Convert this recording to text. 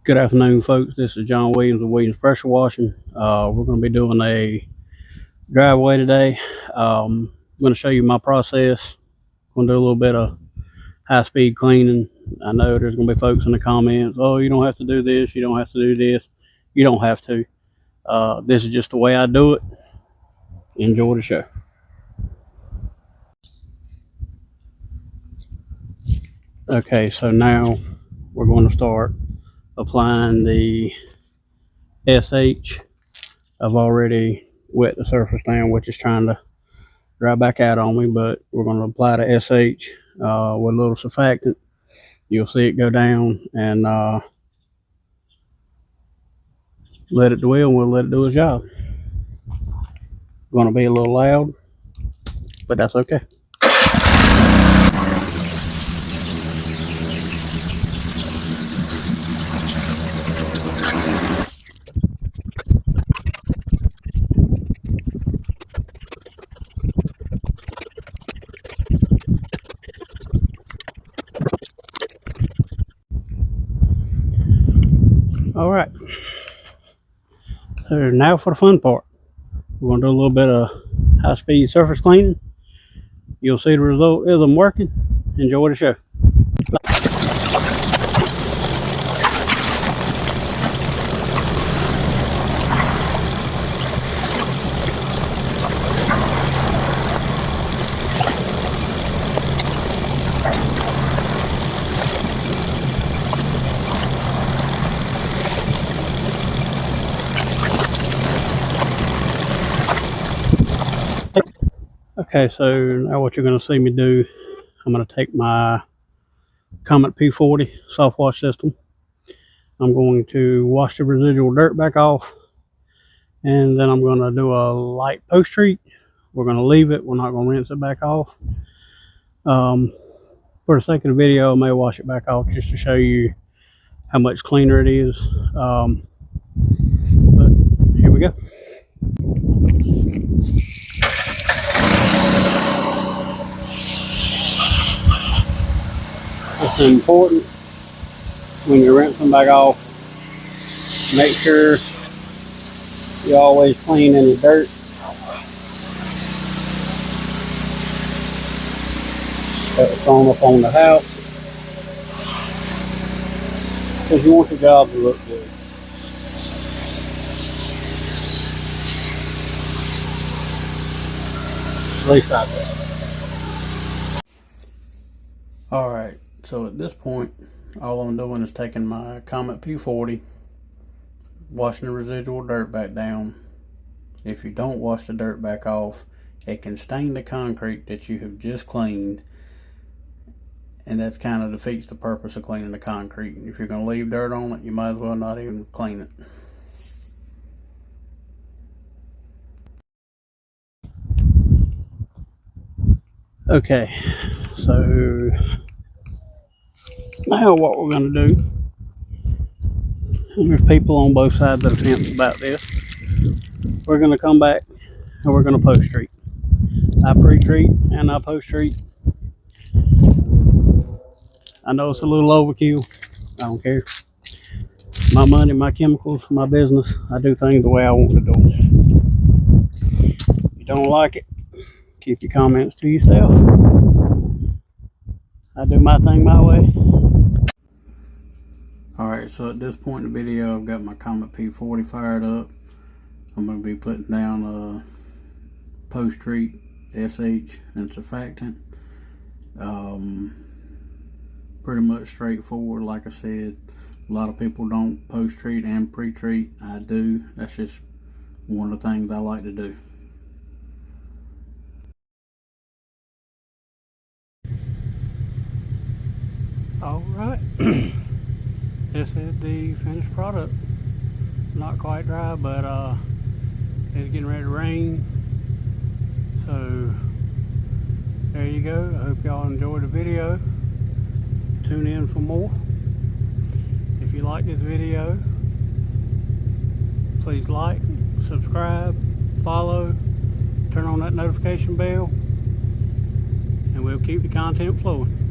Good afternoon, folks. This is John Williams of Williams Pressure Washing. We're going to be doing a driveway today. I'm going to show you my process. I'm going to do a little bit of high-speed cleaning. I know there's going to be folks in the comments, oh, you don't have to do this, you don't have to do this. You don't have to. This is just the way I do it. Enjoy the show. Okay, so now we're going to start applying the SH. I've already wet the surface down, which is trying to dry back out on me, but we're going to apply the SH with a little surfactant. You'll see it go down, and let it dwell, and we'll let it do its job. Going to be a little loud, but that's okay. All right, so now for the fun part. We're going to do a little bit of high-speed surface cleaning. You'll see the result is I'm working. Enjoy the show. Okay, so now what you're going to see me do, I'm going to take my Comet P40 soft wash system. I'm going to wash the residual dirt back off, and then I'm going to do a light post treat. We're going to leave it. We're not going to rinse it back off. For the sake of the video, I may wash it back off just to show you how much cleaner it is. But here we go. It's important when you're rinsing back off, make sure you always clean any dirt. That's thrown up on the house, because you want your job to look good. At least I do. Alright, so at this point, all I'm doing is taking my Comet P40, washing the residual dirt back down. If you don't wash the dirt back off, it can stain the concrete that you have just cleaned, and that kind of defeats the purpose of cleaning the concrete. If you're going to leave dirt on it, you might as well not even clean it. Okay, so now what we're going to do, and there's people on both sides of the fence about this, we're going to come back and we're going to post treat. I pre-treat and I post treat. I know it's a little overkill. I don't care. My money, my chemicals, my business. I do things the way I want to do them. If you don't like it, keep your comments to yourself. I do my thing my way. Alright, so at this point in the video, I've got my Comet P40 fired up. I'm going to be putting down a post-treat, SH, and surfactant. Pretty much straightforward. Like I said, a lot of people don't post-treat and pre-treat. I do. That's just one of the things I like to do. Alright, this is the finished product. Not quite dry, but it's getting ready to rain. So there you go. I hope y'all enjoyed the video. Tune in for more. If you like this video, please like, subscribe, follow, turn on that notification bell, and we'll keep the content flowing.